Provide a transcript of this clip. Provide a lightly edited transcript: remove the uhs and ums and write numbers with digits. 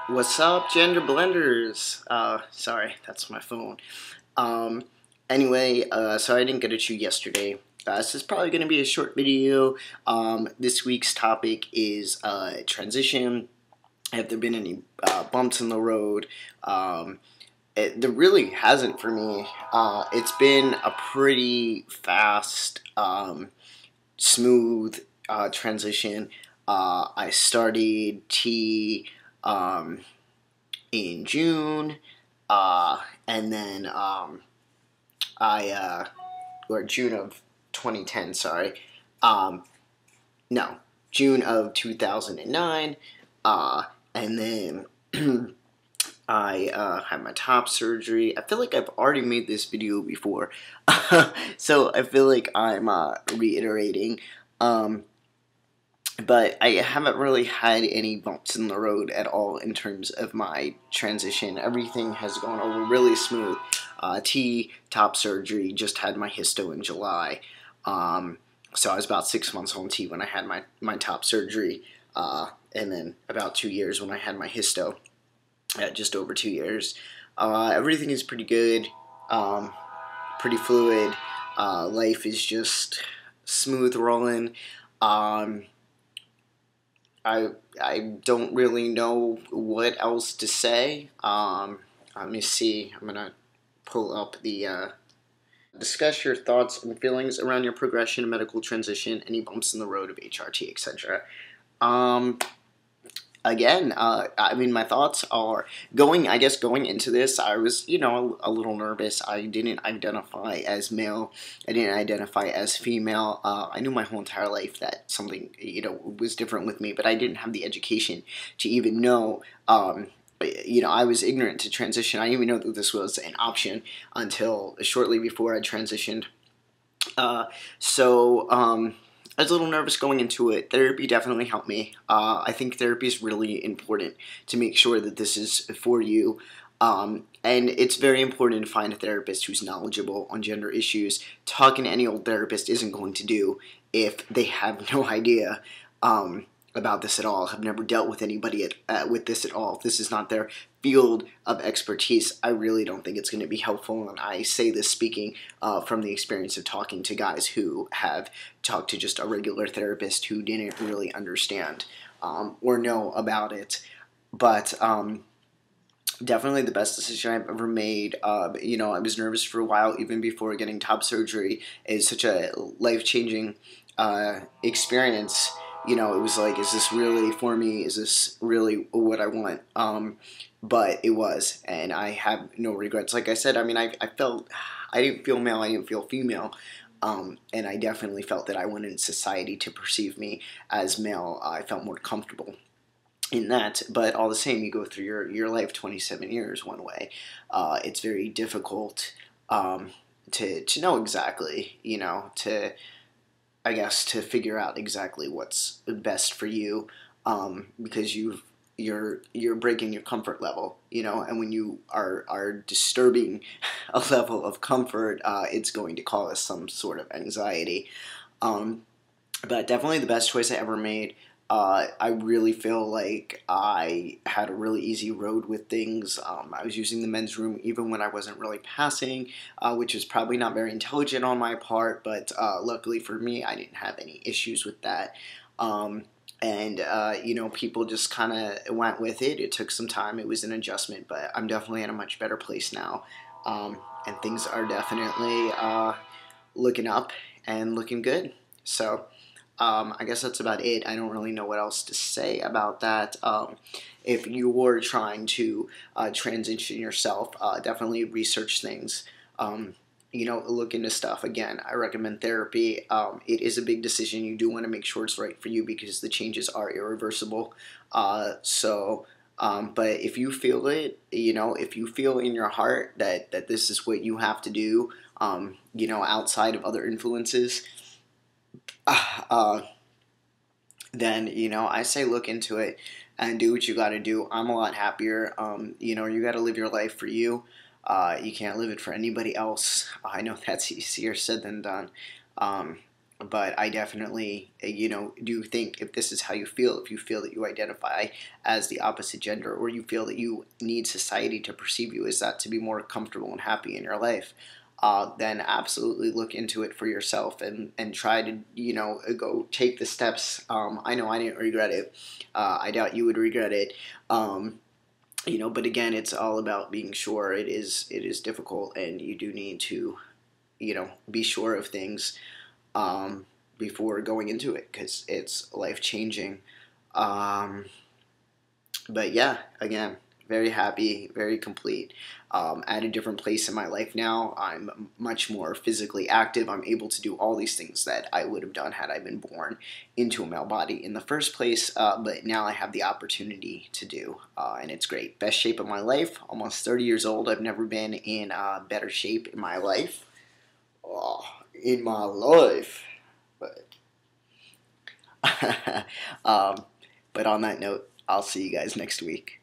What's up, gender blenders? Sorry, that's my phone. Um, so I didn't get to you yesterday. This is probably going to be a short video. This week's topic is transition. Have there been any bumps in the road? There really hasn't for me. It's been a pretty fast, smooth transition. I started T. Um, in June, and then or June of 2010, sorry. Um, no, June of 2009, and then I had my top surgery. I feel like I've already made this video before, so I feel like I'm reiterating. But I haven't really had any bumps in the road at all in terms of my transition. Everything has gone over really smooth. Top surgery, just had my histo in July. So I was about 6 months on T when I had my top surgery, and then about 2 years when I had my histo, just over 2 years. Everything is pretty good, pretty fluid. Life is just smooth rolling. I don't really know what else to say. Let me see. I'm gonna pull up the discuss your thoughts and feelings around your progression and medical transition, any bumps in the road of HRT, etc. Um, Again, I mean, my thoughts are I guess going into this, I was, a little nervous. I didn't identify as male. I didn't identify as female. I knew my whole entire life that something, was different with me, but I didn't have the education to even know, I was ignorant to transition. I didn't even know that this was an option until shortly before I transitioned. So, I was a little nervous going into it. Therapy definitely helped me. I think therapy is really important to make sure that this is for you. And it's very important to find a therapist who's knowledgeable on gender issues. Talking to any old therapist isn't going to do if they have no idea about this at all, have never dealt with anybody with this at all. If this is not their field of expertise, I really don't think it's going to be helpful. And I say this speaking from the experience of talking to guys who have talked to just a regular therapist who didn't really understand or know about it. But definitely the best decision I've ever made. I was nervous for a while, even before getting top surgery. It's such a life-changing experience. It was like, is this really for me? Is this really what I want? But it was, and I have no regrets. Like I said, I mean, I didn't feel male, I didn't feel female, and I definitely felt that I wanted society to perceive me as male. I felt more comfortable in that, but all the same, you go through your life 27 years one way. It's very difficult to know exactly, I guess, to figure out exactly what's best for you, because you're breaking your comfort level, and when you are disturbing a level of comfort, it's going to cause some sort of anxiety. But definitely the best choice I ever made. I really feel like I had a really easy road with things. I was using the men's room even when I wasn't really passing, which was probably not very intelligent on my part, but luckily for me, I didn't have any issues with that. People just kind of went with it. It took some time. It was an adjustment, but I'm definitely in a much better place now. And things are definitely looking up and looking good. So, I guess that's about it. I don't really know what else to say about that. If you were trying to transition yourself, definitely research things. Look into stuff. Again, I recommend therapy. It is a big decision. You do want to make sure it's right for you because the changes are irreversible. But if you feel it, if you feel in your heart that this is what you have to do, outside of other influences, uh, then I say look into it and do what you got to do. I'm a lot happier. You got to live your life for you. You can't live it for anybody else. I know that's easier said than done. But I definitely, do think if this is how you feel, if you feel that you identify as the opposite gender, or you feel that you need society to perceive you as that to be more comfortable and happy in your life, then absolutely look into it for yourself and try to, go take the steps. I know I didn't regret it. I doubt you would regret it. But again, it's all about being sure. It is difficult, and you do need to, be sure of things before going into it, because it's life changing. Um, but yeah, again, very happy, very complete. At a different place in my life now. I'm much more physically active. I'm able to do all these things that I would have done had I been born into a male body in the first place. But now I have the opportunity to do, and it's great. Best shape of my life. Almost 30 years old. I've never been in better shape in my life. Oh, in my life. But um, but on that note, I'll see you guys next week.